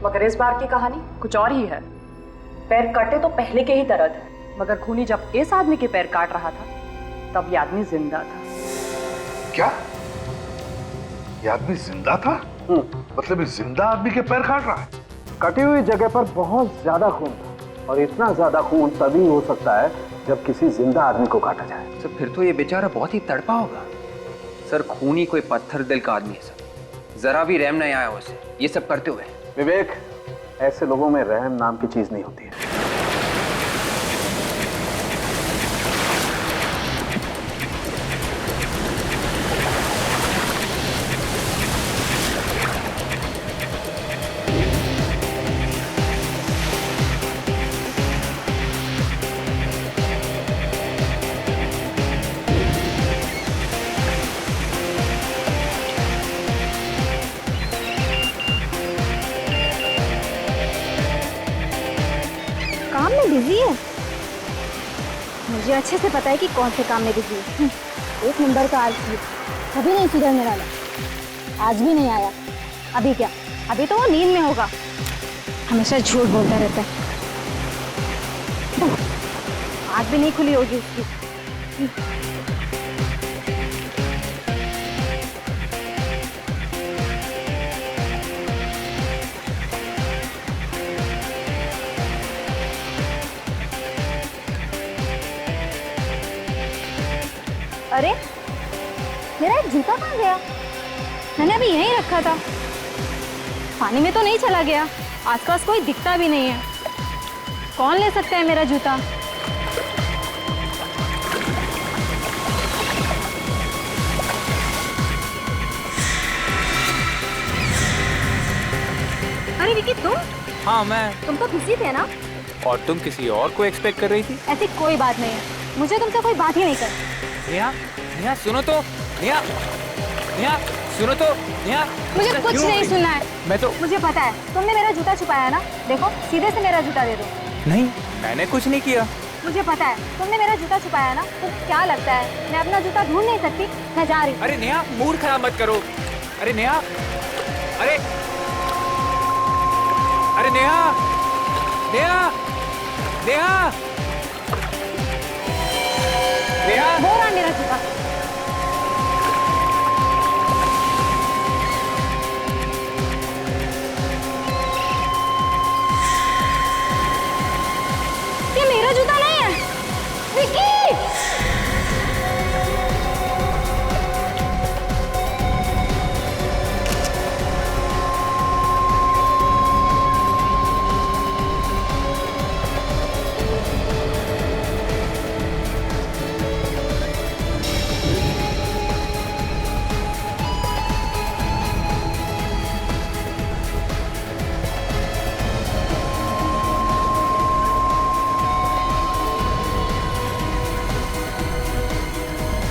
मगर इस बार की कहानी कुछ और ही है। पैर कटे तो पहले के ही दर्द है, मगर खूनी जब इस आदमी के पैर काट रहा था तब ये आदमी जिंदा था। क्या? ये आदमी जिंदा था? मतलब इस जिंदा आदमी के पैर काट रहा है? कटी हुई जगह पर बहुत ज्यादा खून था, और इतना ज्यादा खून तभी हो सकता है जब किसी जिंदा आदमी को काटा जाए। सर फिर तो ये बेचारा बहुत ही तड़पा होगा। सर खूनी कोई पत्थर दिल का आदमी है सर, जरा भी रहम नहीं आया उसे ये सब करते हुए। विवेक, ऐसे लोगों में रहम नाम की चीज नहीं होती है। काम में बिजी है? मुझे अच्छे से पता है कि कौन से काम में बिजी है। एक नंबर का आलसी, कभी नहीं सुधरने वाला। आज भी नहीं आया। अभी क्या? अभी तो वो नींद में होगा। हमेशा झूठ बोलता रहता है। आँख भी नहीं खुली होगी उसकी। अरे मेरा एक जूता कहाँ गया? मैंने अभी यहीं रखा था। पानी में तो नहीं चला गया? आसपास कोई दिखता भी नहीं है। कौन ले सकता है मेरा जूता? अरे विकी, तुम? हाँ मैं। तुम तो बिजी थे ना? और तुम किसी और को एक्सपेक्ट कर रही थी? ऐसी कोई बात नहीं है, मुझे तुमसे कोई बात ही नहीं कर। नेहा, नेहा सुनो तो। नेहा, नेहा सुनो तो। नेहा, मुझे कुछ नहीं सुनना है। मैं तो। मुझे पता है तुमने मेरा जूता छुपाया है ना। देखो, सीधे से मेरा जूता दे दो। नहीं, मैंने कुछ नहीं किया। मुझे पता है तुमने मेरा जूता छुपाया है ना। तो क्या लगता है मैं अपना जूता ढूंढ नहीं सकती? मैं जा रही हूँ। अरे नेहा, मूड खराब मत करो। अरे नेहा, अरे अरे नेहा, नेहा, नेहा, नेहा। वो रहा मेरा जूता। ये मेरा जूता नहीं है विकी।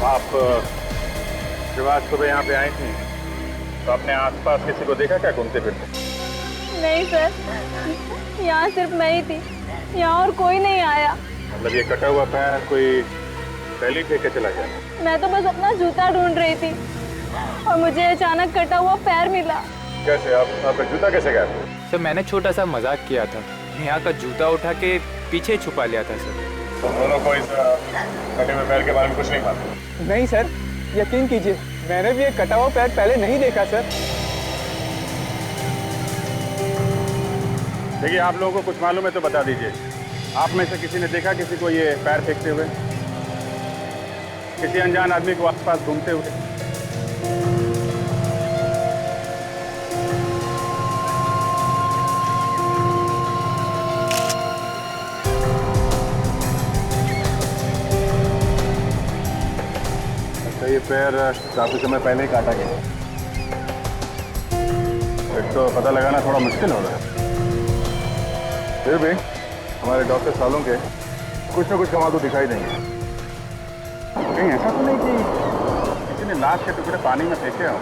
आप जब आज सुबह यहाँ पे आई थी तो आपने आसपास किसी को देखा क्या घूमते फिरते? नहीं सर, यहाँ सिर्फ मैं ही थी, यहाँ और कोई नहीं आया। मतलब ये कटा हुआ पैर कोई पहले ही फेंके चला गया? मैं तो बस अपना जूता ढूंढ रही थी और मुझे अचानक कटा हुआ पैर मिला। कैसे? आपका जूता कैसे गया? सर मैंने छोटा सा मजाक किया था। नेहा का जूता उठा के पीछे छुपा लिया था सर। तो दोनों को इस कटे हुए पैर के बारे में कुछ नहीं मालूम? नहीं सर, यकीन कीजिए मैंने भी एक कटा हुआ पैर पहले नहीं देखा सर। देखिए, आप लोगों को कुछ मालूम है तो बता दीजिए। आप में से किसी ने देखा किसी को ये पैर फेंकते हुए? किसी अनजान आदमी को आसपास घूमते हुए? अच्छा, ये पैर काफी समय पहले ही काटा गया। एक तो पता लगाना थोड़ा मुश्किल हो रहा है। फिर भी हमारे डॉक्टर सालों के कुछ ना कुछ कमाल तो दिखाई देंगे। कहीं ऐसा तो नहीं कि किसी ने लाश के टुकड़े पानी में फेंके हों,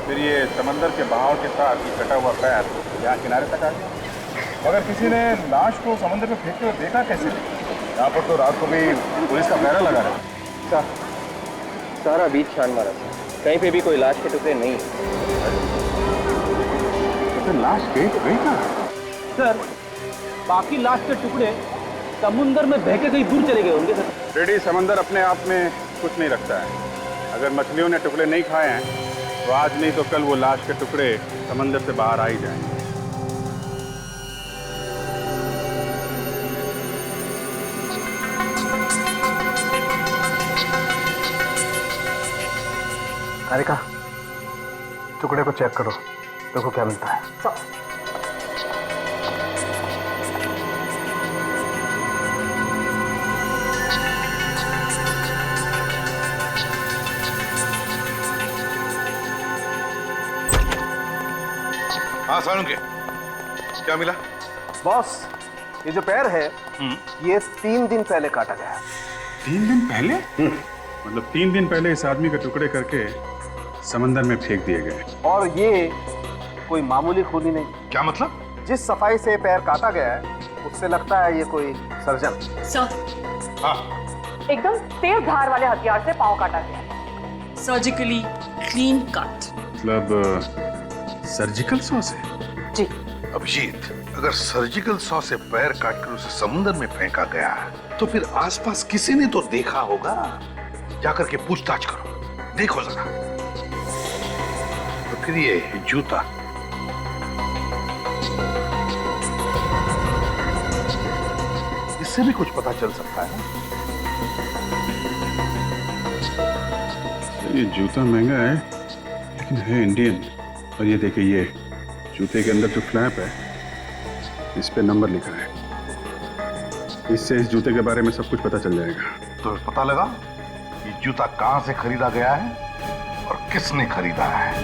फिर ये समंदर के बहाव के साथ ये कटा हुआ पैर यहाँ किनारे तक आ गया? मगर किसी ने लाश को समुद्र में फेंकते हुए देखा कैसे? यहाँ पर तो रात को भी पुलिस का पहरा लगा रहा। सारा बीच छान मारा था, कहीं पे भी कोई लाश के टुकड़े नहीं। तो फिर लाश गई तो गई कहाँ? सर, बाकी लाश के टुकड़े समुंदर में बह के कहीं दूर चले गए होंगे सर। रेडी, समंदर अपने आप में कुछ नहीं रखता है। अगर मछलियों ने टुकड़े नहीं खाए हैं तो आज नहीं तो कल वो लाश के टुकड़े समंदर से बाहर आ ही जाएंगे। हारिका, टुकड़े को चेक करो, देखो क्या मिलता है। हाँ सालुंके, क्या मिला? बॉस, ये जो पैर है ये 3 दिन पहले काटा गया है। 3 दिन पहले? मतलब 3 दिन पहले इस आदमी के टुकड़े करके समंदर में फेंक दिए गए। और ये कोई मामूली खूनी नहीं। क्या मतलब? जिस सफाई से पैर काटा गया है उससे लगता है ये कोई सर्जन। सर, हाँ, एकदम तेज धार वाले हथियार से पांव काटा गया, सर्जिकली क्लीन कट। मतलब सर्जिकल सॉ से? जी। अभिजीत, अगर सर्जिकल सॉ से पैर काटकर उसे समुद्र में फेंका गया तो फिर आसपास किसी ने तो देखा होगा। जाकर के पूछताछ करो, देखो जरा। तो फिर ये जूता, इससे भी कुछ पता चल सकता है ना? ये जूता महंगा है लेकिन है इंडियन। और ये देखिए, ये जूते के अंदर जो फ्लैप है इस पे नंबर लिखा है। इससे इस जूते के बारे में सब कुछ पता चल जाएगा। तो पता लगा ये जूता कहां से खरीदा गया है और किसने खरीदा है।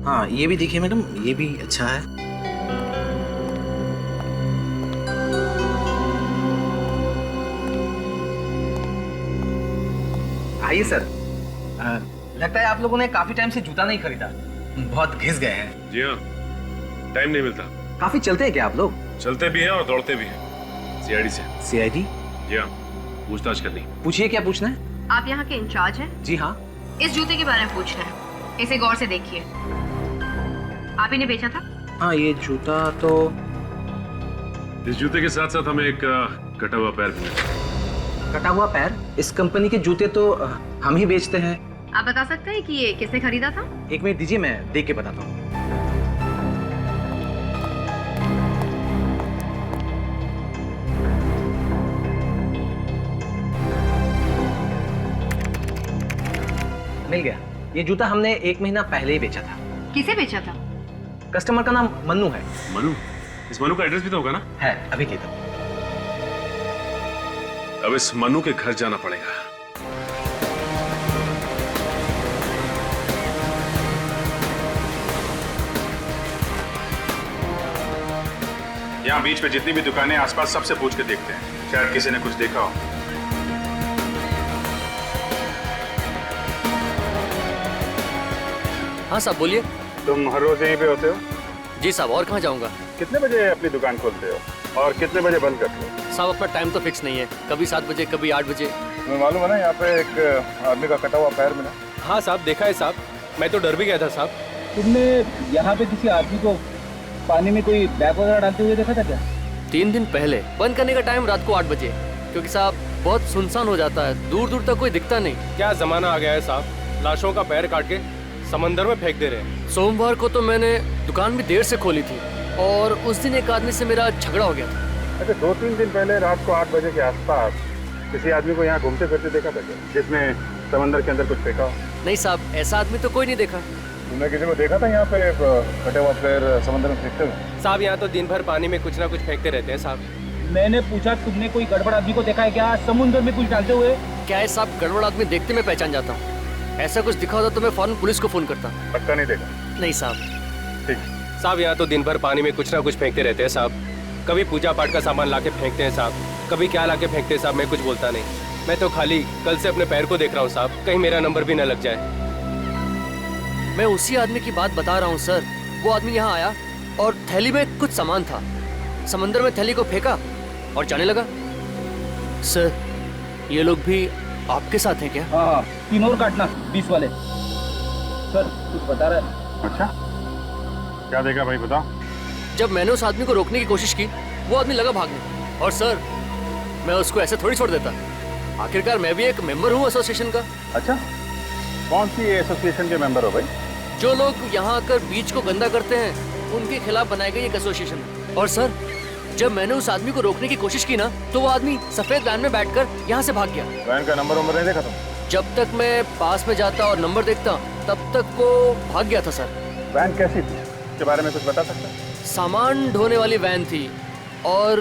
हाँ, ये भी देखिए मैडम, ये भी अच्छा है। आइए सर। लगता है आप लोगों ने काफी टाइम से जूता नहीं खरीदा, बहुत घिस गए हैं। जी हाँ, टाइम नहीं मिलता। काफी चलते हैं क्या आप लोग? चलते भी हैं और दौड़ते भी हैं। सीआईडी से। सीआईडी? जी हाँ, पूछताछ करनी। पूछिए, क्या पूछना है? आप यहाँ के इंचार्ज हैं? जी हाँ। इस जूते के बारे में पूछना है, इसे गौर से देखिए। आप ही ने बेचा था? हाँ, ये जूता तो इस जूते के साथ साथ हमें एक कटा हुआ पैर भी मिला। कटा हुआ पैर? इस कंपनी के जूते तो हम ही बेचते हैं। आप बता सकते हैं कि ये किसने खरीदा था? 1 मिनट दीजिए, मैं देख के बताता हूँ। मिल गया। ये जूता हमने 1 महीना पहले ही बेचा था। किसे बेचा था? कस्टमर का नाम मन्नू है। मनु? इस मनु का एड्रेस भी तो होगा ना? है, अभी की तो। अब इस मनु के घर जाना पड़ेगा। यहाँ बीच पे जितनी भी दुकानें आसपास सबसे पूछ के देखते हैं, शायद किसी ने कुछ देखा हो। हाँ साहब, बोलिए। तुम हर रोज यहीं पे होते हो? जी साहब, और कहाँ जाऊँगा। कितने बजे अपनी दुकान खोलते हो और कितने बजे बंद करते हो? साहब, अपना टाइम तो फिक्स नहीं है, कभी 7 बजे कभी 8 बजे। तुम्हें मालूम है ना, यहाँ पे एक आदमी का कटा हुआ पैर मिला। हाँ साहब, देखा है साहब, मैं तो डर भी गया था साहब। तुमने यहाँ पे किसी आदमी को पानी में कोई बैग वगैरह डालते हुए देखा था क्या? 3 दिन पहले। बंद करने का टाइम रात को 8 बजे, क्योंकि साहब बहुत सुनसान हो जाता है, दूर दूर तक कोई दिखता नहीं। क्या जमाना आ गया है साहब, लाशों का पैर काट के समंदर में फेंक दे रहे हैं। सोमवार को तो मैंने दुकान भी देर से खोली थी और उस दिन एक आदमी से मेरा झगड़ा हो गया था। अच्छा, 2-3 दिन पहले रात को 8 बजे के आसपास किसी आदमी को यहाँ घूमते फिरते देखा था क्या, जिसने समंदर के अंदर कुछ फेंका हो? नहीं साहब, ऐसा आदमी तो कोई नहीं देखा। तुमने किसी को देखा था यहाँ पे कटे हुआ पैर समंदर में फेंकते हुए? साहब, यहाँ तो दिन भर पानी में कुछ ना कुछ फेंकते रहते हैं साहब। मैंने पूछा, तुमने कोई गड़बड़ आदमी को देखा है क्या समुद्र में कुछ डालते हुए? क्या है साहब, गड़बड़ आदमी देखते मैं पहचान जाता हूँ। ऐसा कुछ दिखा होता तो मैं फौरन पुलिस को फोन करता। पक्का नहीं देखा? नहीं साहब। ठीक। साहब, यहाँ तो दिन भर पानी में कुछ ना कुछ फेंकते रहते हैं साहब। कभी पूजा पाठ का सामान लाके फेंकते हैं साहब, कभी क्या लाके फेंकते हैं साहब, मैं कुछ बोलता नहीं। मैं तो खाली कल से अपने पैर को देख रहा हूँ साहब, कहीं मेरा नंबर भी न लग जाए। मैं उसी आदमी की बात बता रहा हूँ सर। वो आदमी यहाँ आया और थैली में कुछ सामान था, समंदर में थैली को फेंका और जाने लगा। सर, ये लोग भी आपके साथ हैं क्या? हाँ, 3 और काटना 20 वाले। सर, कुछ बता रहा है? अच्छा, क्या देखा भाई, बताओ। जब मैंने उस आदमी को रोकने की कोशिश की, वो आदमी लगा भागने। और सर, मैं उसको ऐसे थोड़ी छोड़ देता। आखिरकार मैं भी एक मेंबर हूँ एसोसिएशन का। अच्छा, कौन सी एसोसिएशन के मेंबर हो भाई? जो लोग यहाँ आकर बीच को गंदा करते हैं, उनके खिलाफ बनाई गई एक एसोसिएशन है। और सर, जब मैंने उस आदमी को रोकने की कोशिश की ना, तो वो आदमी सफेद वैन में बैठकर यहाँ से भाग गया। वैन का नंबर नहीं देखा तुम? जब तक मैं पास में जाता और नंबर देखता, तब तक वो भाग गया था सर। वैन कैसी थी, इसके बारे में कुछ बता सकते हैं? सामान ढोने वाली वैन थी और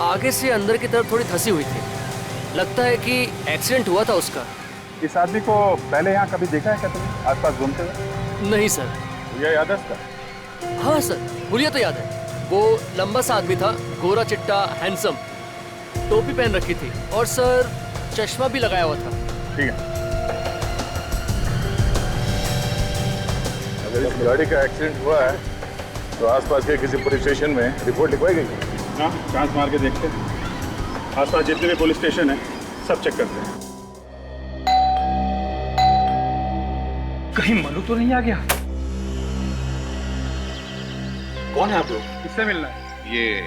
आगे से अंदर की तरफ थोड़ी धसी हुई थी। लगता है कि एक्सीडेंट हुआ था उसका। इस आदमी को पहले यहाँ कभी देखा है क्या तुमने, आसपास घूमते हुए? नहीं सर। ये याद है इसका? हाँ सर, हुलिया तो याद है। वो लंबा सा आदमी था, गोरा चिट्टा, हैंडसम, टोपी पहन रखी थी और सर चश्मा भी लगाया हुआ था। ठीक है, अगर इस गाड़ी का एक्सीडेंट हुआ है तो आसपास के किसी पुलिस स्टेशन में रिपोर्ट लिखवाई गई है? हाँ, चांस मार के देखते हैं। आसपास जितने भी पुलिस स्टेशन है सब चेक करते हैं। कहीं मनु तो नहीं आ गया? कौन है आप लोग? किससे मिलना है? ये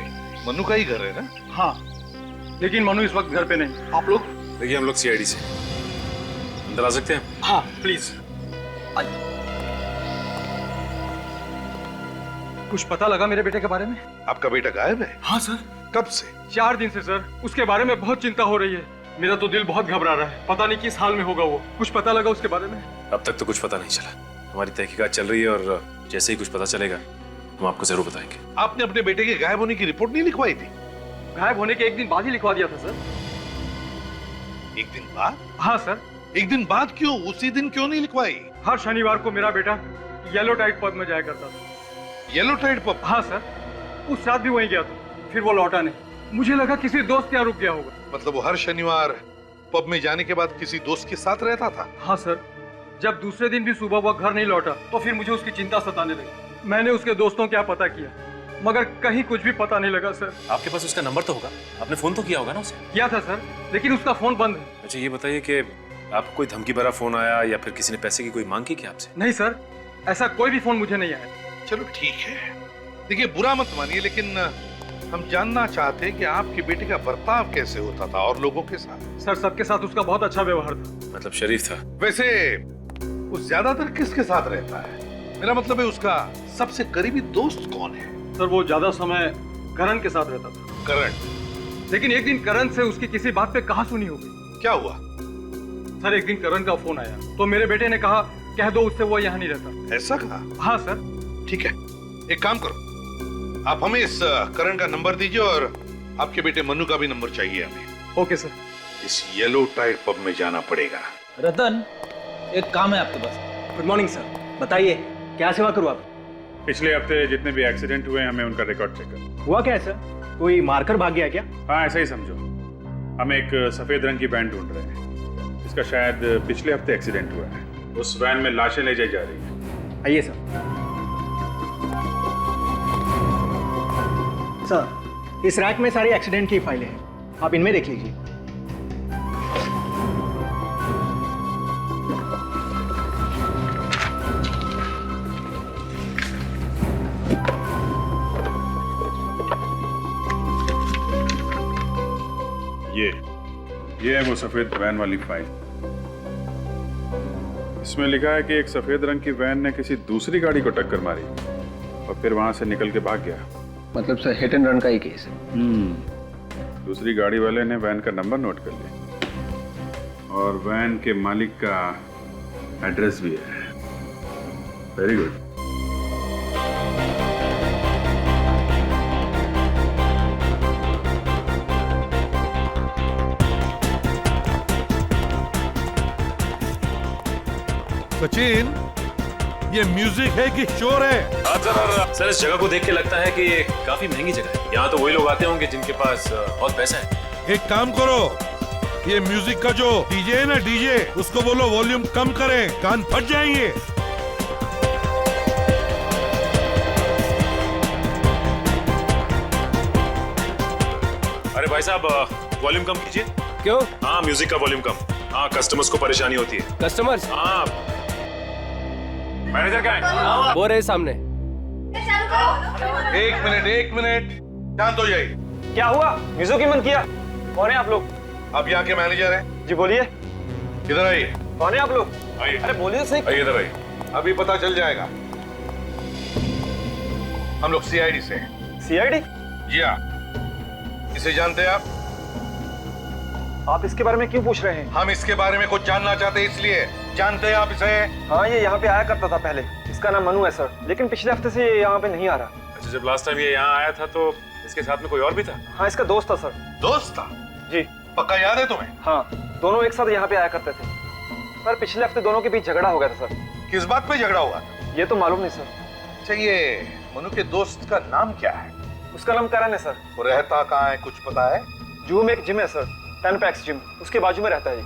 मनु का ही घर है ना? हाँ, लेकिन मनु इस वक्त घर पे नहीं। आप लोग? देखिए, हम लोग सीआईडी से। अंदर आ सकते हैं? हाँ प्लीज। कुछ पता लगा मेरे बेटे के बारे में? आपका बेटा गायब है? हाँ सर। कब से? 4 दिन से सर। उसके बारे में बहुत चिंता हो रही है। मेरा तो दिल बहुत घबरा रहा है। पता नहीं किस हाल में होगा वो। कुछ पता लगा उसके बारे में? अब तक तो कुछ पता नहीं चला। हमारी तहकीकात चल रही है और जैसे ही कुछ पता चलेगा हम आपको जरूर बताएंगे। आपने अपने बेटे के गायब होने की रिपोर्ट नहीं लिखवाई थी? गायब होने के 1 दिन बाद ही लिखवा दिया था सर। 1 दिन बाद? हाँ सर। 1 दिन बाद क्यों? उसी दिन क्यों नहीं लिखवाई? हर शनिवार को मेरा बेटा येलो टाइड पब में जाया करता था। Yellow tide pub? हाँ सर, उस रात भी वहीं गया था। फिर वो लौटा नहीं। मुझे लगा किसी दोस्त यहाँ रुक गया होगा। मतलब वो हर शनिवार पब में जाने के बाद किसी दोस्त के साथ रहता था? हाँ सर। जब दूसरे दिन भी सुबह वो घर नहीं लौटा तो फिर मुझे उसकी चिंता सताने लगी। मैंने उसके दोस्तों क्या पता किया, मगर कहीं कुछ भी पता नहीं लगा सर। आपके पास उसका नंबर तो होगा, आपने फोन तो किया होगा ना उसे? किया था सर, लेकिन उसका फोन बंद है। अच्छा, ये बताइए कि आपको कोई धमकी भरा फोन आया या फिर किसी ने पैसे की कोई मांग की क्या आपसे? नहीं सर, ऐसा कोई भी फोन मुझे नहीं आया। चलो ठीक है, देखिए बुरा मत मानिए, लेकिन हम जानना चाहते हैं कि आपके बेटे का बर्ताव कैसे होता था और लोगों के साथ? सर, सबके साथ उसका बहुत अच्छा व्यवहार था। मतलब शरीफ था? वैसे वो ज्यादातर किसके साथ रहता है? मेरा मतलब है उसका सबसे करीबी दोस्त कौन है? सर, वो ज्यादा समय करण के साथ रहता था। करण? लेकिन एक दिन करण से उसकी किसी बात पे कहासुनी हो गई। क्या हुआ? सर, एक दिन करण का फोन आया तो मेरे बेटे ने कहा कह दो उससे वो यहाँ नहीं रहता। ऐसा कहा? हाँ सर। ठीक है, एक काम करो, आप हमें इस करण का नंबर दीजिए और आपके बेटे मनु का भी नंबर चाहिए हमें। Okay sir. इस येलो टाइड पब में जाना पड़ेगा। रतन, एक काम है आपके पास। गुड मॉर्निंग सर, बताइए क्या सेवा करूँ आप? पिछले हफ्ते जितने भी एक्सीडेंट हुए हमें उनका रिकॉर्ड चेक कर। हुआ क्या है सर? कोई मारकर भाग गया क्या? हाँ, ऐसा ही समझो। हम एक सफेद रंग की वैन ढूंढ रहे हैं, इसका शायद पिछले हफ्ते एक्सीडेंट हुआ है। उस वैन में लाशें ले जाई जा रही हैं। आइए सर। सर, इस रैक में सारी एक्सीडेंट की फाइलें हैं, आप इनमें देख लीजिए। ये है वो सफेद वैन वाली फाइल। इसमें लिखा है कि एक सफेद रंग की वैन ने किसी दूसरी गाड़ी को टक्कर मारी और फिर वहां से निकल के भाग गया। मतलब सर, हिट एंड रन का ही केस है। दूसरी गाड़ी वाले ने वैन का नंबर नोट कर लिया और वैन के मालिक का एड्रेस भी है। Very good. सचिन, ये म्यूजिक है कि शोर है? सर, इस जगह को देख के लगता है कि ये काफी महंगी जगह है। यहाँ तो वही लोग आते होंगे जिनके पास बहुत पैसा है। एक काम करो, ये म्यूजिक का जो डीजे है ना, डीजे, उसको बोलो वॉल्यूम कम करें, कान फट जाएंगे। अरे भाई साहब, वॉल्यूम कम कीजिए। क्यों? हाँ, म्यूजिक का वॉल्यूम कम। हाँ, कस्टमर्स को परेशानी होती है। कस्टमर्स? हाँ। मैनेजर कहाँ है? वो रहे सामने। एक मिनट शांत हो जाइए। क्या हुआ? मिजो की मन किया? कौन है आप लोग? आप यहाँ के मैनेजर हैं? जी बोलिए। इधर आइए। कौन है आप लोग? आइए। अरे बोलिए सही। आइए इधर आइए। अभी पता चल जाएगा। हम लोग सीआईडी से हैं। सीआईडी? जी हाँ। इसे जानते हैं आप? आप इसके बारे में क्यों पूछ रहे हैं? हम इसके बारे में कुछ जानना चाहते हैं इसलिए। जानते हैं आप इसे? हाँ, ये यहाँ पे आया करता था पहले। इसका नाम मनु है सर, लेकिन पिछले हफ्ते से ये यहाँ पे नहीं आ रहा। अच्छा, जब लास्ट टाइम ये यहाँ आया था तो इसके साथ में कोई और भी था? हाँ, इसका दोस्त था सर। दोस्त था? जी। पक्का याद है तुम्हें? हाँ, दोनों एक साथ यहाँ पे आया करते थे। पर पिछले हफ्ते दोनों के बीच झगड़ा हो गया था सर। किस बात पे झगड़ा हुआ था? ये तो मालूम नहीं सर। अच्छा, ये मनु के दोस्त का नाम क्या है? उसका नाम करण है सर। वो रहता कहाँ है, कुछ पता है? जूहू में एक जिम है सर, 10 पैक्स जिम, उसके बाजू में रहता है।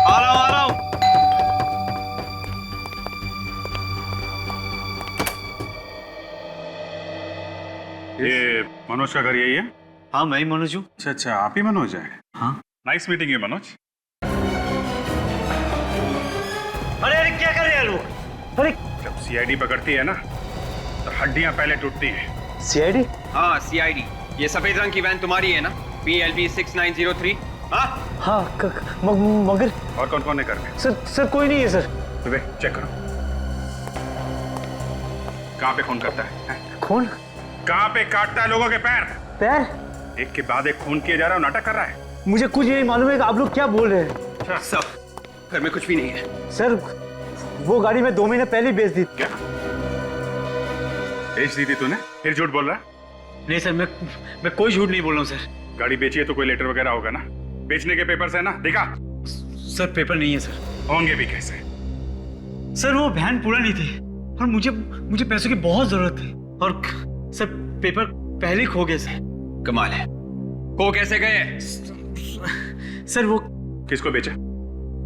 आ रहा हूँ। ये मनोज का घर यही है? हाँ, मैं ही मनोज हूँ। अच्छा, आप ही मनोज हैं? हाँ। नाइस मीटिंग है मनोज। अरे क्या कर रहे हैं लोग? अरे जब सीआईडी पकड़ती है ना तो हड्डियां पहले टूटती है। सीआईडी? हाँ, सीआईडी। ये सफेद रंग की वैन तुम्हारी है ना? PLB 6903। हाँ हाँ, मगर और कौन कौन है घर में? सर कोई नहीं है सर। विवेक, चेक करो कहाँ पे खून करता है? खून? कहाँ पे काटता है लोगों के पैर? पैर? एक के बाद एक खून किया जा रहा है, नाटक कर रहा है। मुझे कुछ नहीं मालूम है कि आप लोग क्या बोल रहे हैं। सब घर में कुछ भी नहीं है सर। वो गाड़ी मैं 2 महीने पहले बेच दी। क्या बेच दी थी तूने? फिर झूठ बोल रहा है? नहीं सर, मैं कोई झूठ नहीं बोल रहा हूँ सर। गाड़ी बेची है तो कोई लेटर वगैरह होगा ना? बेचने के पेपर्स है ना? दिखा। सर पेपर नहीं है सर। होंगे भी कैसे? सर वो वैन पूरा नहीं थी और मुझे पैसों की बहुत जरूरत थी और सर पेपर पहले ही खो गए सर। कमाल है। खो कैसे गए? सर वो किसको बेचा?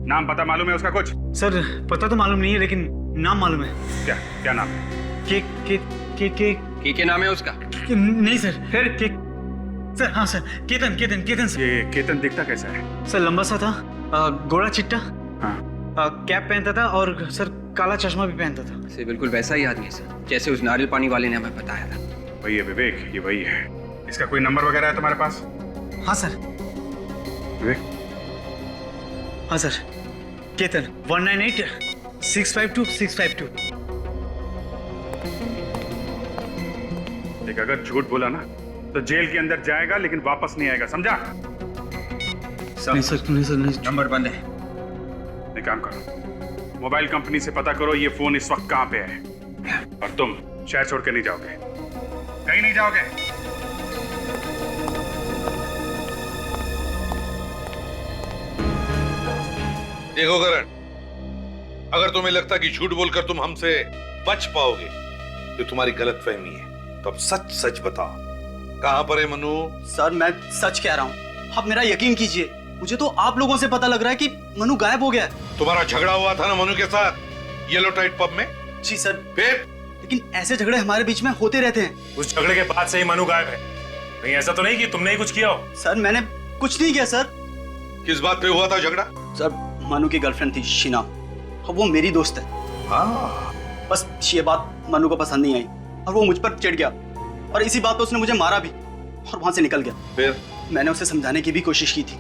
नाम पता मालूम है उसका कुछ? सर पता तो मालूम नहीं है, लेकिन नाम मालूम है। क्या नाम है? के नाम है उसका? नहीं सर। फिर सर, हाँ सर, केतन सर। ये केतन दिखता कैसा है? सर लंबा सा था, गोरा चिट्टा, हाँ। कैप पहनता था और सर काला चश्मा भी पहनता था। सर बिल्कुल वैसा ही आदमी है सर, जैसे उस नारियल पानी वाले ने हमें बताया था। वही है विवेक, ये वही है। इसका कोई नंबर वगैरह है तुम्हारे पास? हाँ सर। विवेक? हाँ सर, केतन 198-652-652। देख, अगर झूठ बोला ना तो जेल के अंदर जाएगा लेकिन वापस नहीं आएगा, समझा? नहीं सर। नंबर बंद है। एक काम करो, मोबाइल कंपनी से पता करो ये फोन इस वक्त कहाँ पे है, और तुम शहर छोड़ के नहीं जाओगे, कहीं नहीं जाओगे। देखो करण, अगर तुम्हें लगता कि झूठ बोलकर तुम हमसे बच पाओगे तो तुम्हारी गलतफहमी है। तो अब सच सच बताओ, कहां पर है मनु? सर मैं सच कह रहा हूँ, आप मेरा यकीन कीजिए, मुझे तो आप लोगों से पता लग रहा है कि मनु गायब हो गया है। तुम्हारा झगड़ा हुआ था ना मनु के साथ येलो टाइट पब में? जी सर। फिर? लेकिन ऐसे झगड़े हमारे बीच में होते रहते हैं। उस झगड़े के बाद से ही मनु गायब है। कहीं ऐसा तो नहीं कि तुमने ही कुछ किया हो? सर मैंने कुछ नहीं किया सर। किस बात पे हुआ था झगड़ा? सर मनु की गर्लफ्रेंड थी शीना, और वो मेरी दोस्त है। हाँ। बस ये बात मनु को पसंद नहीं आई और वो मुझ पर चिढ़ गया, और इसी बात पर उसने मुझे मारा भी और वहां से निकल गया। फिर? मैंने उसे समझाने की भी कोशिश की थी।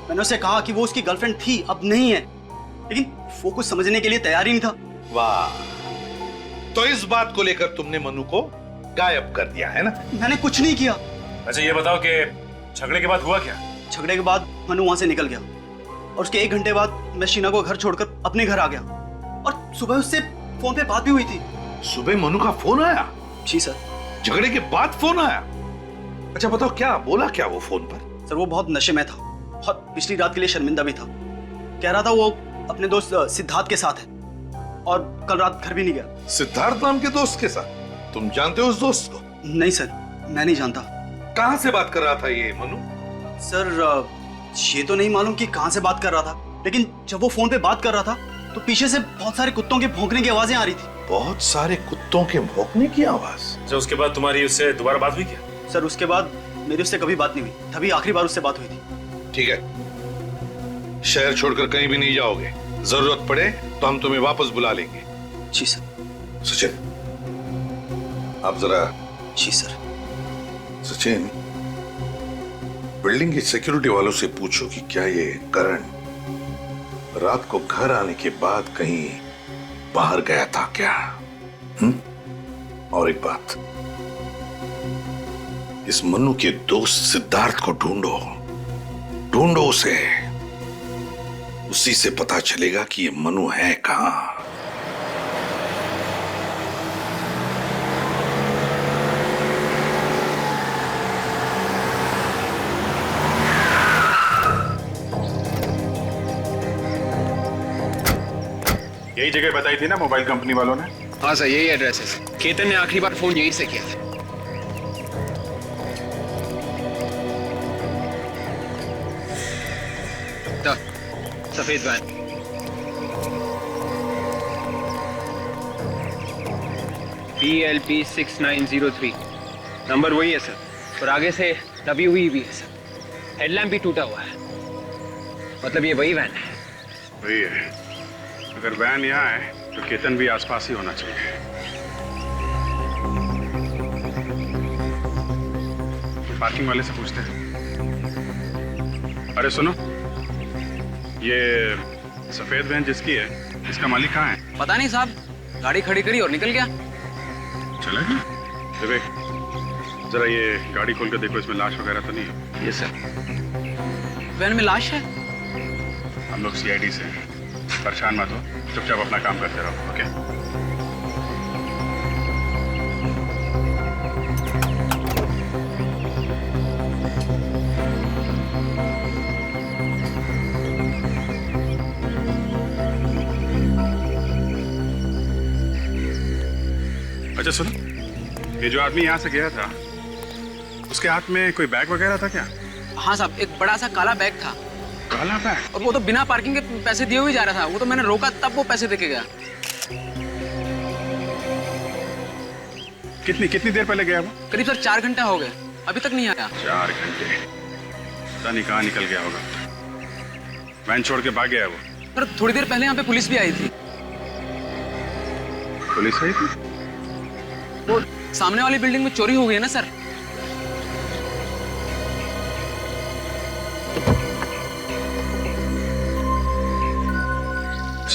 मैंने उसे कहा कि वो उसकी गर्लफ्रेंड थी, अब नहीं है, लेकिन वो कुछ समझने के लिए तैयार ही नहीं था। वाह, तो इस बात को लेकर तुमने मनु को गायब कर दिया है ना? मैंने कुछ नहीं किया। अच्छा ये बताओ कि झगड़े के बाद हुआ क्या? झगड़े के बाद मनु वहां से निकल गया और उसके 1 घंटे बाद मैं शीना को घर छोड़कर अपने घर आ गया, और सुबह उससे फोन पे बात भी हुई थी। सुबह मनु का फोन आया? जी सर। झगड़े के बाद फोन आया? अच्छा बताओ, क्या बोला क्या वो फोन पर? सर वो बहुत नशे में था और पिछली रात के लिए शर्मिंदा भी था। कह रहा था वो अपने दोस्त सिद्धार्थ के साथ है और कल रात घर भी नहीं गया। सिद्धार्थ नाम के दोस्त के साथ? तुम जानते हो उस दोस्त को? नहीं सर, मैं नहीं जानता। कहां से बात कर रहा था ये मनु? सर ये तो नहीं मालूम कि कहां से बात कर रहा था, लेकिन जब वो फोन पे बात कर रहा था तो पीछे से बहुत सारे कुत्तों के भौंकने की आवाजें आ रही थी। बहुत सारे कुत्तों के भौंकने की आवाज? अच्छा उसके बाद तुम्हारी उससे दोबारा बात हुई क्या? सर उसके बाद मेरी उससे कभी बात नहीं हुई, तभी आखिरी बार उससे बात हुई थी। ठीक है, शहर छोड़कर कहीं भी नहीं जाओगे, जरूरत पड़े तो हम तुम्हें वापस बुला लेंगे। जी सर। सचिन, आप जरा। जी सर। सचिन, बिल्डिंग की सिक्योरिटी वालों से पूछो कि क्या ये करण रात को घर आने के बाद कहीं बाहर गया था क्या? और एक बात, इस मनु के दोस्त सिद्धार्थ को ढूंढो, ढूंढो उसे। उसी से पता चलेगा कि ये मनु है कहां। यही जगह बताई थी ना मोबाइल कंपनी वालों ने? हाँ सर, यही एड्रेस है सर। केतन ने आखिरी बार फोन यहीं से किया था। सफेद वैन। PLP 6903 नंबर वही है सर, और आगे से दबी हुई भी है सर। हेडलैम्प भी टूटा हुआ है, मतलब ये वही वैन है। वही है। अगर वैन यहाँ है तो केतन भी आसपास ही होना चाहिए। पार्किंग वाले से पूछते हैं। अरे सुनो, ये सफेद वैन जिसकी है, इसका मालिक कहाँ है? पता नहीं साहब, गाड़ी खड़ी करी और निकल गया। चला गया? विवेक, जरा ये गाड़ी खोल कर देखो, इसमें लाश वगैरह तो नहीं है? ये सर, वैन में लाश है। हम लोग CID से हैं, परेशान मत हो, चुपचाप अपना काम करते रहो। ओके? अच्छा सुनो, ये जो आदमी यहाँ से गया था, उसके हाथ में कोई बैग वगैरह था क्या? हाँ साहब, एक बड़ा सा काला बैग था। काला बैग? और वो तो बिना पार्किंग के पैसे दिए हुए जा रहा था। वो तो मैंने रोका तब वो पैसे देके गया। कितनी देर पहले गया वो? करीब सर 4 घंटे हो गए, अभी तक नहीं आया। 4 घंटे? पता नहीं कहाँ निकल गया होगा। वैन छोड़ के भाग गया वो। पर थोड़ी देर पहले यहाँ पे पुलिस भी आई थी। पुलिस आई थी? वो सामने वाली बिल्डिंग में चोरी हो गई है ना सर।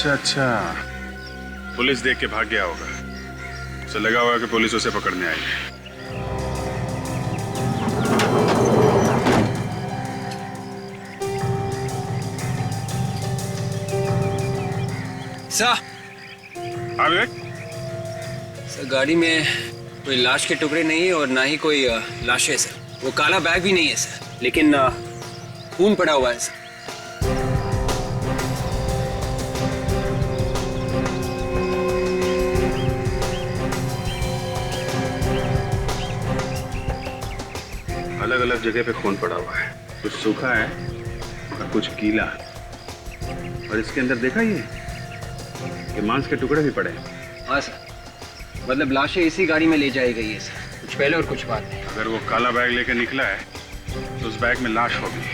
अच्छा, पुलिस देख के भाग गया होगा। उसे लगा होगा कि पुलिस उसे पकड़ने आई है। सर। हाँ विवेक? सर, गाड़ी में कोई लाश के टुकड़े नहीं है और ना ही कोई लाश है सर। वो काला बैग भी नहीं है सर, लेकिन खून पड़ा हुआ है सर। अलग अलग जगह पे खून पड़ा हुआ है, कुछ सूखा है और कुछ गीला। और इसके अंदर देखा ये मांस के टुकड़े भी पड़े हैं। हाँ सर, मतलब लाशें इसी गाड़ी में ले जाई गई है सर, कुछ पहले और कुछ बाद में। अगर वो काला बैग लेकर निकला है तो उस बैग में लाश होगी।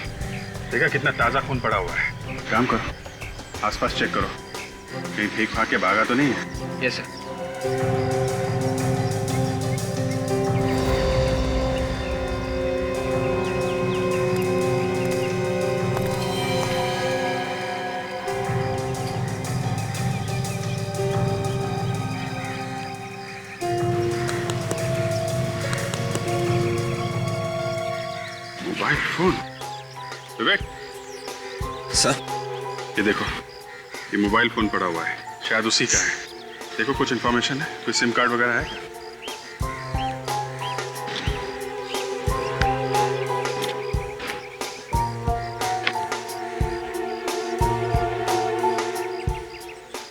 देखा कितना ताजा खून पड़ा हुआ है। काम करो, आसपास चेक करो, कहीं ठीक भाग के भागा तो नहीं है। Yes sir. Mobile phone. Vivek sir, ये देखो, ये मोबाइल फोन पड़ा हुआ है, शायद उसी का है। देखो कुछ इंफॉर्मेशन है, कोई सिम कार्ड वगैरह है क्या?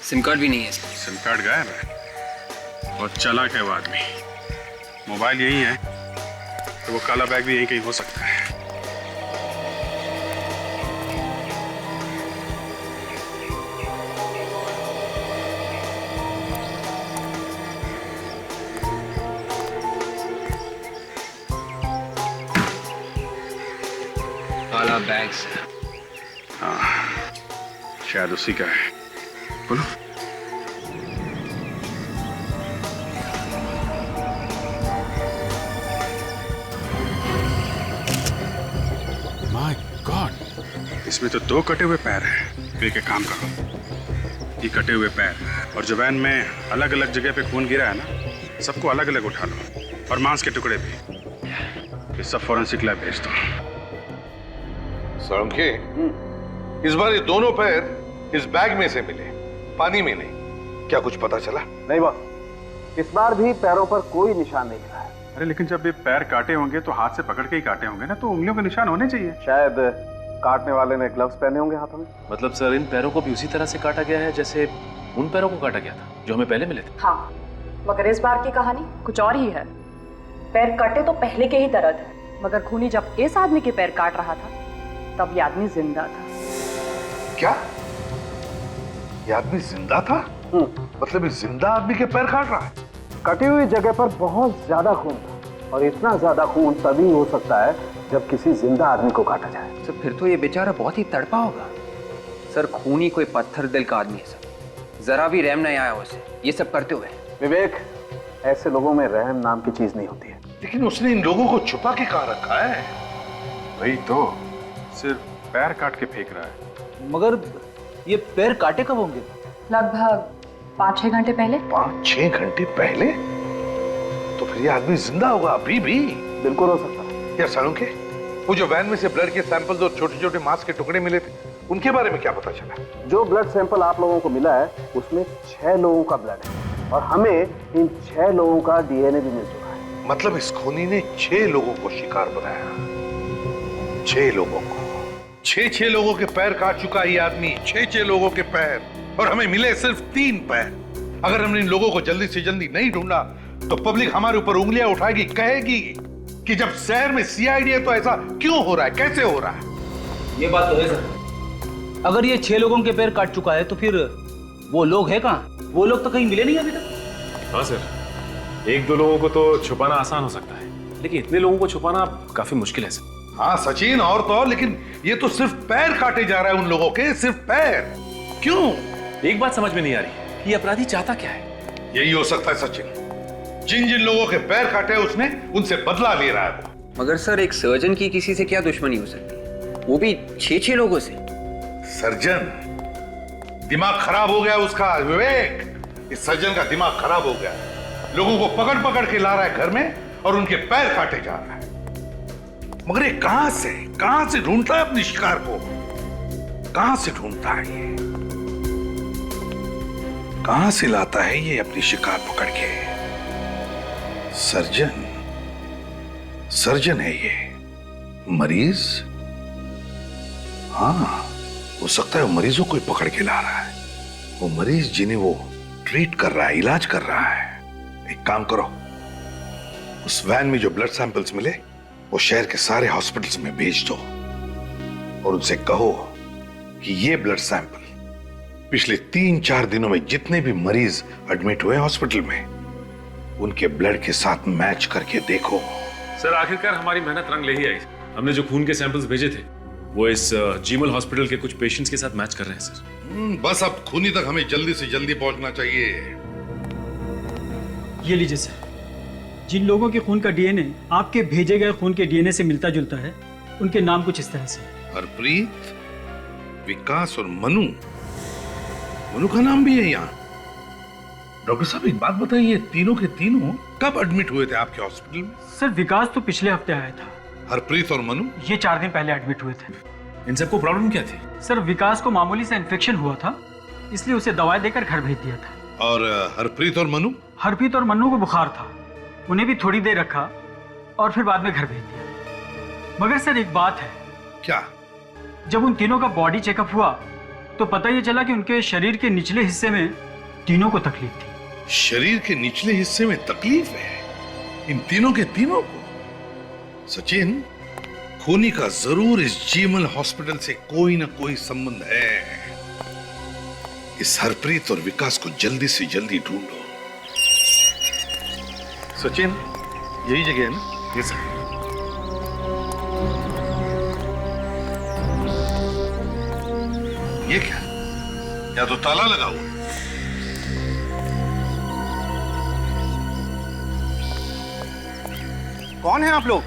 सिम कार्ड भी नहीं है सर। सिम कार्ड गायब है? बहुत चालाक है वो आदमी। मोबाइल यही है तो वो काला बैग भी यहीं कहीं हो सकता है। काला बैग सर। हाँ, शायद उसी का है। बोलो। इसमें तो 2 कटे हुए पैर हैं। तो एक काम करो, ये कटे हुए पैर और जो वैन में अलग अलग जगह पे खून गिरा है ना, सबको अलग अलग उठा लो और मांस के टुकड़े भी, ये सब फॉरेंसिक लैब भेज दो। सोलंकी, इस बार ये दोनों पैर इस बैग में से मिले, पानी में नहीं। क्या कुछ पता चला? नहीं बॉस, इस बार भी पैरों पर कोई निशान नहीं मिला है। अरे लेकिन जब ये पैर काटे होंगे तो हाथ से पकड़ के ही काटे होंगे ना, तो उंगलियों के निशान होने चाहिए। शायद काटने वाले ने ग्लव्स पहने होंगे हाथों में। मतलब सर इन पैरों को भी उसी तरह से काटा गया है जैसे उन पैरों को काटा गया था जो हमें पहले मिले थे। हाँ, मगर इस बार की कहानी कुछ और ही है। पैर कटे तो पहले के ही तरह थे, मगर खूनी जब इस आदमी के पैर काट रहा था तब ये आदमी जिंदा था। क्या? ये आदमी जिंदा था? मतलब इस जिंदा आदमी के पैर काट रहा है? कटी हुई जगह पर बहुत ज्यादा खून था, और इतना ज्यादा खून तभी हो सकता है जब किसी जिंदा आदमी को काटा जाए। सर फिर तो ये बेचारा बहुत ही तड़पा होगा। सर खूनी कोई पत्थर दिल का आदमी है सर, जरा भी रहम नहीं आया उसे ये सब करते हुए। विवेक, ऐसे लोगों में रहम नाम की चीज नहीं होती है। लेकिन उसने इन लोगों को छुपा के कहाँ रखा है? वही तो, सिर्फ पैर काट के फेंक रहा है। मगर ये पैर काटे कब होंगे? लगभग 5-6 घंटे पहले। 5-6 घंटे पहले? तो फिर ये आदमी जिंदा होगा अभी भी? बिल्कुल हो सकता है। यार सालुंके, वो जो वैन में से ब्लड के सैंपल्स और छोटे छोटे मांस के टुकड़े मिले थे, उनके बारे में क्या पता चला? जो ब्लड सैंपल आप लोगों को मिला है उसमें 6 लोगों का ब्लड है, और हमें इन 6 लोगों का डीएनए भी मिल चुका है। मतलब इस खूनी ने 6 लोगों को शिकार बनाया। 6 लोगों को, 6 लोगों के पैर काट चुका है ये आदमी। 6 लोगों के पैर, और हमें मिले सिर्फ 3 पैर। अगर हमने इन लोगों को जल्दी से जल्दी नहीं ढूंढा तो पब्लिक हमारे ऊपर उंगलियां उठाएगी, कहेगी कि जब शहर में सीआईडी है तो ऐसा क्यों हो रहा है, कैसे हो रहा है? ये बात तो है सर। अगर ये 6 लोगों के पैर काट चुका है तो फिर वो लोग हैं कहाँ? वो लोग तो कहीं मिले नहीं अभी तक। हाँ सर, 1-2 लोगों को तो छुपाना आसान हो सकता है, लेकिन इतने लोगों को छुपाना काफी मुश्किल है सर। हाँ सचिन, और तो और, लेकिन ये तो सिर्फ पैर काटे जा रहा है उन लोगों के, सिर्फ पैर। क्यों? एक बात समझ में नहीं आ रही, ये अपराधी चाहता क्या है? यही हो सकता है सचिन, जिन जिन लोगों के पैर काटे उसने, उनसे बदला ले रहा है वो। मगर सर एक सर्जन की किसी से क्या दुश्मनी हो सकती है, वो भी 6 लोगों से? सर्जन? दिमाग खराब हो गया उसका विवेक। इस सर्जन का दिमाग खराब हो गया, लोगों को पकड़ पकड़ के ला रहा है घर में और उनके पैर काटे जा रहा है। मगर ये कहां से ढूंढता है अपने शिकार को? कहां से ढूंढता है ये? कहां से लाता है ये अपनी शिकार पकड़ के? सर्जन है ये। मरीज? हाँ, हो सकता है वो मरीजों को ही पकड़ के ला रहा है। वो मरीज जिन्हें वो ट्रीट कर रहा है, इलाज कर रहा है। एक काम करो, उस वैन में जो ब्लड सैंपल्स मिले वो शहर के सारे हॉस्पिटल्स में भेज दो, और उनसे कहो कि ये ब्लड सैंपल पिछले 3-4 दिनों में जितने भी मरीज एडमिट हुए हॉस्पिटल में, उनके ब्लड के साथ मैच करके देखो। सर आखिरकार हमारी मेहनत रंग ले ही आई। हमने जो खून के सैंपल्स भेजे थे वो इस जीमल हॉस्पिटल के कुछ पेशेंट्स के साथ मैच कर रहे हैं सर। बस अब खूनी तक हमें जल्दी से जल्दी पहुंचना चाहिए। ये लीजिए सर, जिन लोगों के खून का डीएनए आपके भेजे गए खून के डीएनए से मिलता जुलता है, उनके नाम कुछ इस तरह से। हरप्रीत, विकास और मनु। मनु का नाम भी है यहाँ। डॉक्टर साहब एक बात बताइए, तीनों के तीनों कब एडमिट हुए थे आपके हॉस्पिटल में? सर विकास तो पिछले हफ्ते आया था। हरप्रीत और मनु? ये 4 दिन पहले एडमिट हुए थे। इन सबको प्रॉब्लम क्या थी? सर विकास को मामूली सा इन्फेक्शन हुआ था, इसलिए उसे दवाई देकर घर भेज दिया था। और हरप्रीत और मनु? हरप्रीत और मनु को बुखार था, उन्हें भी थोड़ी देर रखा और फिर बाद में घर भेज दिया। मगर सर एक बात है। क्या? जब उन तीनों का बॉडी चेकअप हुआ तो पता ये चला कि उनके शरीर के निचले हिस्से में तीनों को तकलीफ थी। शरीर के निचले हिस्से में तकलीफ है इन तीनों के तीनों को? सचिन, खूनी का जरूर इस जीमल हॉस्पिटल से कोई ना कोई संबंध है। इस हरप्रीत और विकास को जल्दी से जल्दी ढूंढो। सचिन, यही जगह है ना? Yes sir. ये क्या? या तो ताला लगा हुआ। कौन है आप लोग?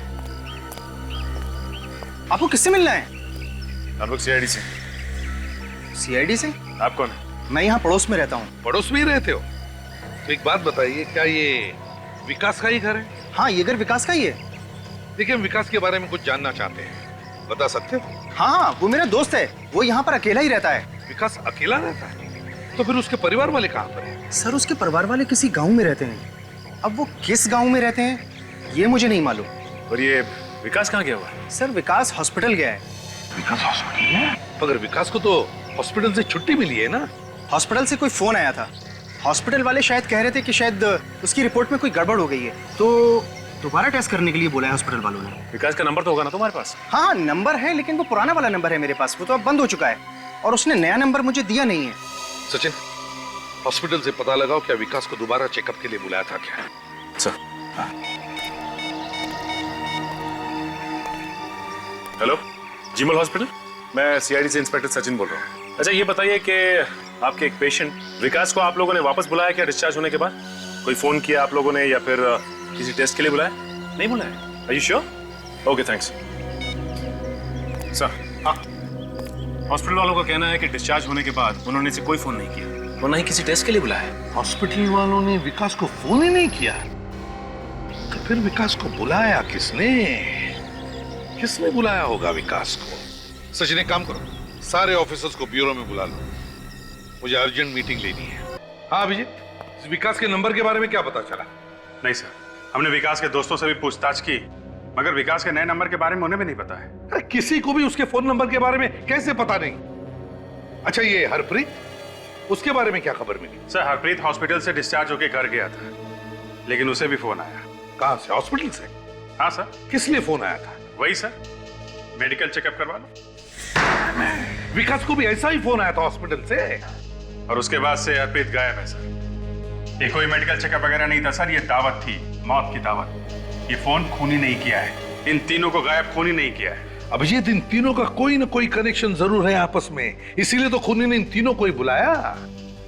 आपको किससे मिलना है? हम लोग सीआईडी से। सीआईडी से? आप कौन है? मैं यहाँ पड़ोस में रहता हूँ। पड़ोस में ही रहते हो? तो एक बात बताइए, क्या ये विकास का ही घर है? हाँ, ये घर विकास का ही है। देखिए, हम विकास के बारे में कुछ जानना चाहते हैं, बता सकते हो? हाँ, वो मेरा दोस्त है, वो यहाँ पर अकेला ही रहता है। विकास अकेला रहता है? तो फिर उसके परिवार वाले कहाँ पर हैं? सर, उसके परिवार वाले किसी गांव में रहते हैं। अब वो किस गांव में रहते हैं ये मुझे नहीं मालूम। और ये विकास कहाँ गया हुआ है? सर, विकास हॉस्पिटल गया है। विकास हॉस्पिटल गया? मगर विकास को तो हॉस्पिटल से छुट्टी मिली है ना? हॉस्पिटल से कोई फोन आया था। हॉस्पिटल वाले शायद कह रहे थे कि शायद उसकी रिपोर्ट में कोई गड़बड़ हो गई है, तो दोबारा टेस्ट करने के लिए बोला है हॉस्पिटल वालों ने। विकास का नंबर तो होगा ना तुम्हारे पास? हाँ, नंबर है, लेकिन वो पुराना वाला नंबर है मेरे पास, वो तो अब बंद हो चुका है और उसने नया नंबर मुझे दिया नहीं है। सचिन, हॉस्पिटल से पता लगाओ क्या विकास को दोबारा चेकअप के लिए बुलाया था क्या? सर। हेलो, जीमल हॉस्पिटल, मैं सीआईडी से इंस्पेक्टर सचिन बोल रहा हूँ। अच्छा, ये बताइए कि आपके एक पेशेंट विकास को आप लोगों ने वापस बुलाया क्या डिस्चार्ज होने के बाद? कोई फोन किया आप लोगों ने या फिर किसी टेस्ट के लिए बुलाया? नहीं बुलाया? Are you sure? Okay, thanks. Sir, हाँ, हॉस्पिटल वालों का कहना है कि डिस्चार्ज होने के बाद उन्होंने इसे कोई फोन नहीं किया और ना ही किसी टेस्ट के लिए बुलाया। हॉस्पिटल वालों ने विकास को फोन ही नहीं किया? तो फिर विकास को बुलाया किसने? किसने बुलाया होगा विकास को? सचिन, एक काम करो, सारे ऑफिसर्स को ब्यूरो में बुला लो, मुझे अर्जेंट मीटिंग लेनी है। हाँ अभिजीत, विकास के नंबर के बारे में क्या पता चला? नहीं सर, हमने विकास के दोस्तों से भी पूछताछ की, मगर विकास के नए नंबर के बारे में उन्हें भी नहीं पता है। अरे किसी को भी उसके फोन नंबर के बारे में कैसे पता नहीं? अच्छा, ये हरप्रीत, उसके बारे में क्या खबर मिली? सर, हरप्रीत हॉस्पिटल से डिस्चार्ज होकर घर गया था, लेकिन उसे भी फोन आया। कहां से? हॉस्पिटल से? हाँ सर। किस लिए फोन आया था? वही सर, मेडिकल चेकअप करवा लो। विकास को भी ऐसा ही फोन आया था हॉस्पिटल से? और उसके बाद से हरप्रीत गायब है सर। ये कोई मेडिकल चेकअप वगैरह नहीं था सर, ये दावत थी, मौत की दावत। ये फोन खूनी नहीं किया है, इन तीनों को गायब खूनी नहीं किया है। अभिजीत, इन तीनों का कोई ना कोई कनेक्शन जरूर है आपस में, इसीलिए तो खूनी ने इन तीनों को ही बुलाया।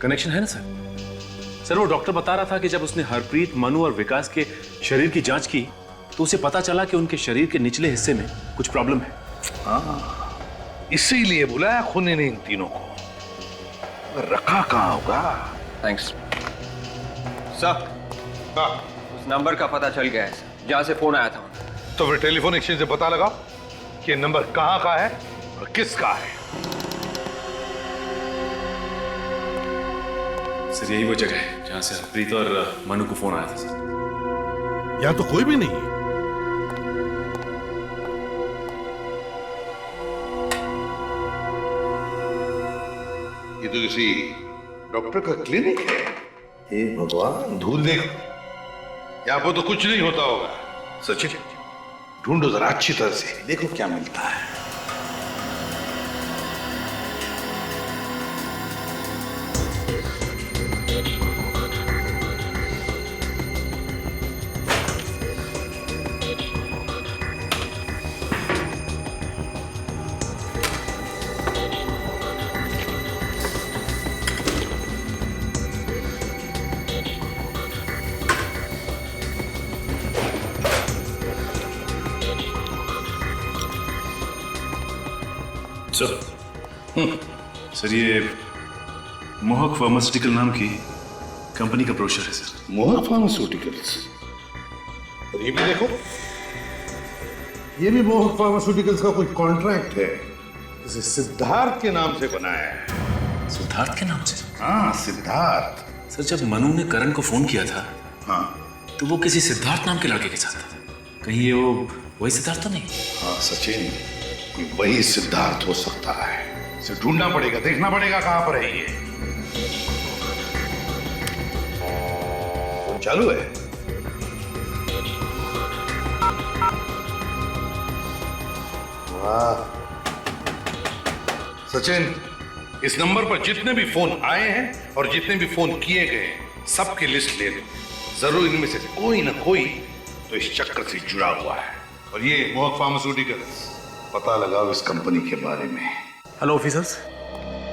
कनेक्शन है ना सर? सर, वो डॉक्टर बता रहा था कि जब उसने हरप्रीत, मनु और विकास के शरीर की जांच की तो उसे पता चला कि उनके शरीर के निचले हिस्से में कुछ प्रॉब्लम है। हाँ, इसीलिए बुलाया खूनी ने इन तीनों को। रखा कहाँ होगा? Thanks sir. उस नंबर का पता चल गया है जहां से फोन आया था। तो फिर टेलीफोन एक्सचेंज से पता लगाओ कि नंबर कहाँ का है और किसका है। सर, यही वो जगह है जहां से हरप्रीत और मनु को फोन आया था सर। यहाँ तो कोई भी नहीं है। ये तो किसी डॉक्टर का क्लिनिक है। हे भगवान, धूल देखो, यहाँ पर तो कुछ नहीं होता होगा। सचिन, ढूंढो जरा अच्छी तरह से, देखो क्या मिलता है। सर, ये मोहक फार्मास्यूटिकल नाम की कंपनी का ब्रोशर है सर। मोहक फार्मास्यूटिकल्स? और ये भी देखो, ये भी मोहक फार्मास्यूटिकल्स का कोई कॉन्ट्रैक्ट है, इसे सिद्धार्थ के नाम से बनाया है। सिद्धार्थ के नाम से? हाँ, सिद्धार्थ। सर, जब मनु ने करण को फोन किया था, हाँ, तो वो किसी सिद्धार्थ नाम के लड़के के साथ था। कहीं ये वो वही सिद्धार्थ तो नहीं? हाँ सचिन, वही सिद्धार्थ हो सकता है। इसे ढूंढना पड़ेगा, देखना पड़ेगा कहां पर है ये। फोन चालू है? वाह सचिन, इस नंबर पर जितने भी फोन आए हैं और जितने भी फोन किए गए, सबकी लिस्ट ले लो। जरूर इनमें से कोई ना कोई तो इस चक्कर से जुड़ा हुआ है। और ये मोहक फार्मास्यूटिकल्स, पता लगाओ इस कंपनी के बारे में। हेलो ऑफिसर्स,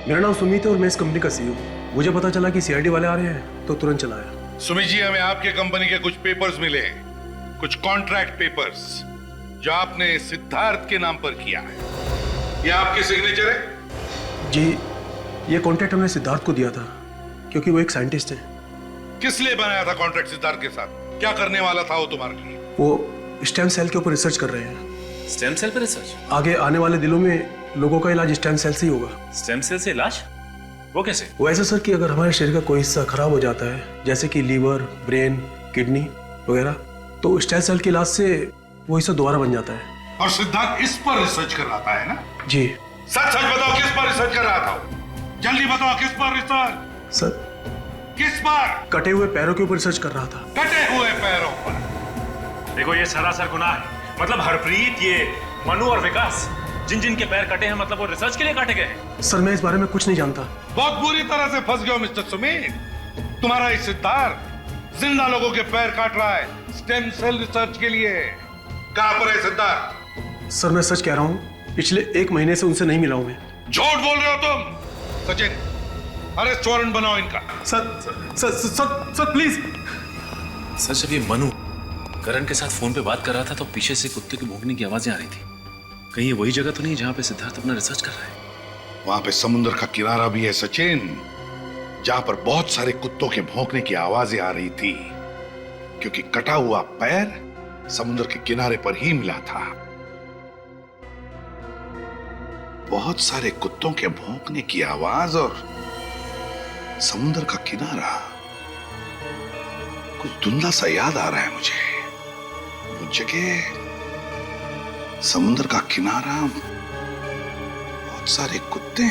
मेरा नाम सुमित है और मैं इस कंपनी का सीईओ। मुझे पता चला कि सीआईडी वाले आ रहे हैं तो तुरंत चला आया। सुमित जी, हमें आपके कंपनी के कुछ पेपर्स मिले, कुछ कॉन्ट्रैक्ट पेपर्स जो आपने सिद्धार्थ के नाम पर किया है। ये आपकी सिग्नेचर है? जी, ये कॉन्ट्रैक्ट हमने सिद्धार्थ को दिया था क्योंकि वो एक साइंटिस्ट है। किस लिए बनाया था कॉन्ट्रैक्ट सिद्धार्थ के साथ? क्या करने वाला था वो तुम्हारे लिए? वो स्टेम सेल के ऊपर रिसर्च कर रहे हैं। स्टेम सेल पर रिसर्च? आगे आने वाले दिनों में लोगों का इलाज स्टेम सेल से ही होगा। स्टेम सेल से इलाज? वो कैसे? वो ऐसा सर कि अगर हमारे शरीर का कोई हिस्सा खराब हो जाता है, जैसे कि लीवर, ब्रेन, किडनी वगैरह, तो स्टेम सेल के इलाज से वो हिस्सा दोबारा बन जाता है। और सिद्धार्थ इस पर रिसर्च कर रहा था, है ना? जी सच सच बताओ, किस पर रिसर्च कर रहा था? जल्दी बताओ, किस पर रिसर्च? सर, किस पर? कटे हुए पैरों के ऊपर रिसर्च कर रहा था। कटे हुए पैरों पर? देखो, ये सरासर गुनाह है। मतलब हरप्रीत, ये मनु और विकास, जिन जिन के पैर कटे हैं, मतलब वो रिसर्च के लिए काटे गए हैं। सर, मैं इस बारे में कुछ नहीं जानता। बहुत बुरी तरह से फंस गए हो मिस्टर सुमीत। तुम्हारा ये सिद्धार्थ जिंदा लोगों के पैर काट रहा है स्टेम सेल रिसर्च के लिए। कहां पर है सिद्धार्थ? सर, मैं सच कह रहा हूँ, पिछले 1 महीने से उनसे नहीं मिला हूं मैं। झूठ बोल रहे हो तुम। सचिन, अरेस्ट वारंट बनाओ इनका। Sir please. सर, जब ये मनु करण के साथ फोन पे बात कर रहा था तो पीछे से कुत्ते के भौंकने की आवाजें आ रही थी। कहीं ये वही जगह तो नहीं जहां पे सिद्धार्थ अपना रिसर्च कर रहा है? वहां पे समुद्र का किनारा भी है सचिन, जहां पर बहुत सारे कुत्तों के भौंकने की आवाजें आ रही थी, क्योंकि कटा हुआ पैर समुद्र के किनारे पर ही मिला था। बहुत सारे कुत्तों के भौंकने की आवाज और समुद्र का किनारा, कुछ धुंधला सा याद आ रहा है मुझे। वो जगह, समुद्र का किनारा, बहुत सारे कुत्ते।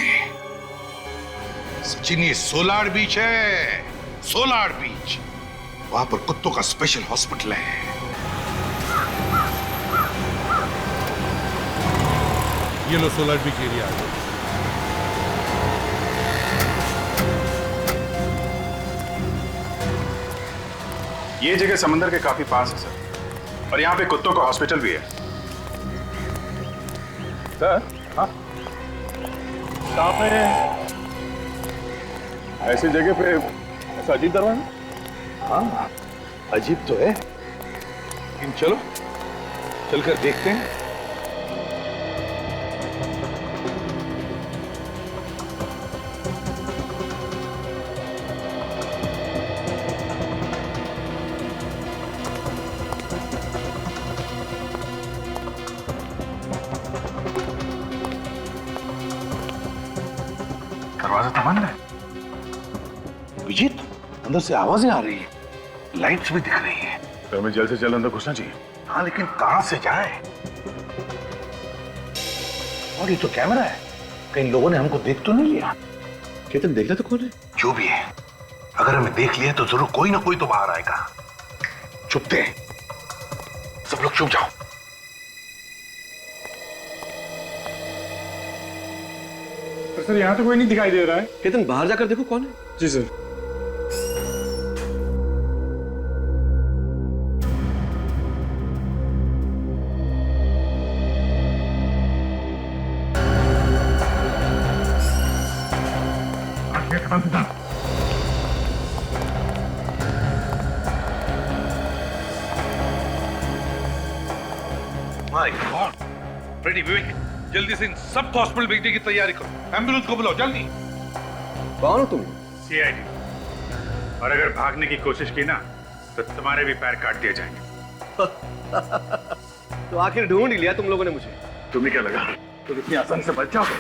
सचिन, ये सोलार बीच है, सोलार बीच। वहां पर कुत्तों का स्पेशल हॉस्पिटल है। ये लो सोलार बीच एरिया। ये जगह समंदर के काफी पास है सर, और यहाँ पे कुत्तों का हॉस्पिटल भी है। सर, हाँ, कहाँ पे ऐसी जगह पे ऐसा अजीब दरवाजा? हाँ, अजीब तो है, लेकिन चलो चलकर देखते हैं। दरवाजा तो बंद है। विजित, अंदर से आवाजें आ रही है, लाइट्स भी दिख रही है। तो हमें जल्द से जल्द अंदर घुसना चाहिए। हाँ, लेकिन कहां से जाए? और ये तो कैमरा है, कहीं लोगों ने हमको देख तो नहीं लिया? केतन, देख ले तो कौन है? जो भी है, अगर हमें देख लिया तो जरूर कोई ना कोई तो बाहर आएगा। चुपते हैं, सब लोग चुप जाओ। सर, यहाँ तो कोई नहीं दिखाई दे रहा है। केतन, बाहर जाकर देखो कौन है। जी सर। माय गॉड, फ्रेडी, विवेक, जल्दी से इन सबको हॉस्पिटल भेजने की तैयारी करो। एम्बुलेंस को बुलाओ जल्दी। कौन हो तुम? सीआईडी। और अगर भागने की कोशिश की ना तो तुम्हारे भी पैर काट दिए जाएंगे। तो आखिर ढूंढ ही लिया तुम लोगों ने मुझे। तुम्हें क्या लगा तुम इतनी आसानी से बच जाओगे?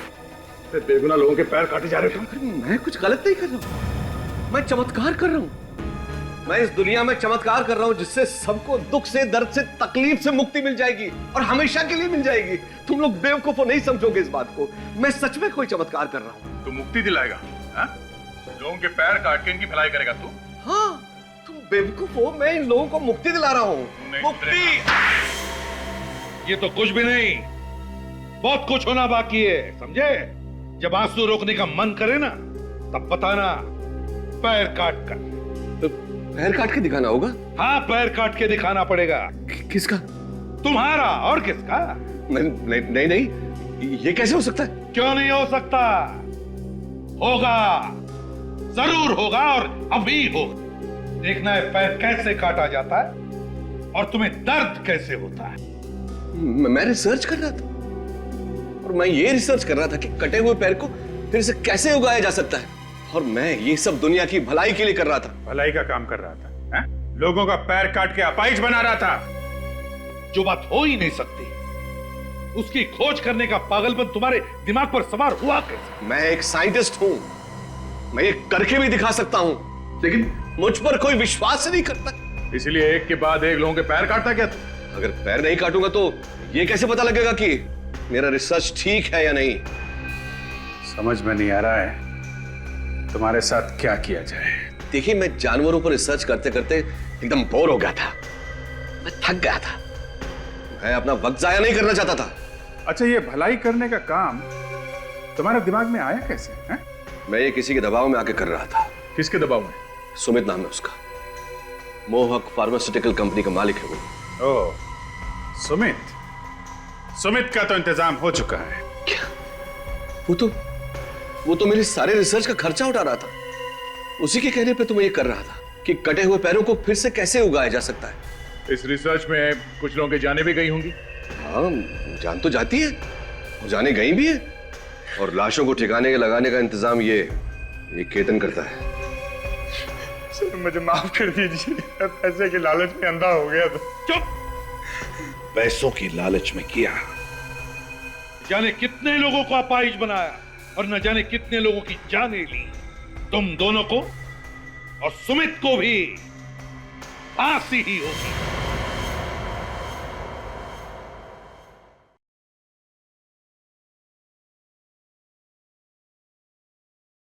बेगुनाह लोगों के पैर काटे जा रहे हो। मैं कुछ गलत नहीं कर रहा हूँ, मैं चमत्कार कर रहा हूँ। मैं इस दुनिया में चमत्कार कर रहा हूँ जिससे सबको दुख से, दर्द से, तकलीफ से मुक्ति मिल जाएगी और हमेशा के लिए मिल जाएगी। तुम लोग बेवकूफ नहीं समझोगे इस बात को। मैं सच में कोई चमत्कार कर रहा हूँ। तू मुक्ति दिलाएगा? हाँ? लोगों के पैर काट के इनकी भलाई करेगा तू? हाँ, तुम बेवकूफ हो, मैं इन लोगों को मुक्ति दिला रहा हूँ। मुक्ति? ये तो कुछ भी नहीं, बहुत कुछ होना बाकी है, समझे? जब आंसू रोकने का मन करे ना, तब बताना, पैर काट कर। तो पैर काट के दिखाना होगा? हाँ, पैर काट के दिखाना पड़ेगा। किसका? तुम्हारा, और किसका? नहीं, ये कैसे हो सकता है? क्यों नहीं हो सकता? होगा, जरूर होगा, और अभी होगा। देखना है पैर कैसे काटा जाता है और तुम्हें दर्द कैसे होता है। मैं रिसर्च कर रहा था। और मैं ये रिसर्च कर रहा था कि कटे हुए पैर को फिर से कैसे उगाया जा सकता है, और मैं ये सब दुनिया की भलाई के लिए कर रहा था। भलाई का काम कर रहा था है? लोगों का पैर काट के अपाहिज बना रहा था। जो बात हो ही नहीं सकती उसकी खोज करने का पागलपन तुम्हारे दिमाग पर सवार हुआ कैसे? मैं एक साइंटिस्ट हूं, मैं ये करके भी दिखा सकता हूं, लेकिन मुझ पर कोई विश्वास नहीं करता। इसलिए एक के बाद एक लोगों के पैर काटता क्या तू? अगर पैर नहीं काटूंगा तो ये कैसे पता लगेगा कि मेरा रिसर्च ठीक है या नहीं? समझ में नहीं आ रहा है तुम्हारे साथ क्या किया जाए। देखिए, मैं जानवरों पर रिसर्च करते करते एकदम बोर हो गया था, मैं थक गया था, मैं अपना वक्त जाया नहीं करना चाहता था। अच्छा, ये भलाई करने का काम तुम्हारे दिमाग में आया कैसे है? मैं ये किसी के दबाव में आके कर रहा था। किसके दबाव में? सुमित नाम है उसका, मोहक फार्मास्यूटिकल कंपनी का मालिक है वो। ओह, सुमित। सुमित का तो इंतजाम हो चुका है। क्या? वो तो मेरे सारे रिसर्च का खर्चा उठा रहा था। उसी के कहने पे तो मैं ये कर रहा था कि कटे हुए पैरों को फिर से कैसे उगाया जा सकता है। इस रिसर्च में कुछ लोगों की जाने भी गई होंगी। हाँ, जान तो जाती है, जाने गई भी है, और लाशों को ठिकाने लगाने का इंतजाम ये केतन करता है। सर, मुझे माफ कर दीजिए, पैसे के लालच में अंधा हो गया था। चुप! पैसों की लालच में किया, जाने कितने लोगों को अपाहिज बनाया और न जाने कितने लोगों की जानें ली। तुम दोनों को और सुमित को भी फांसी ही होगी।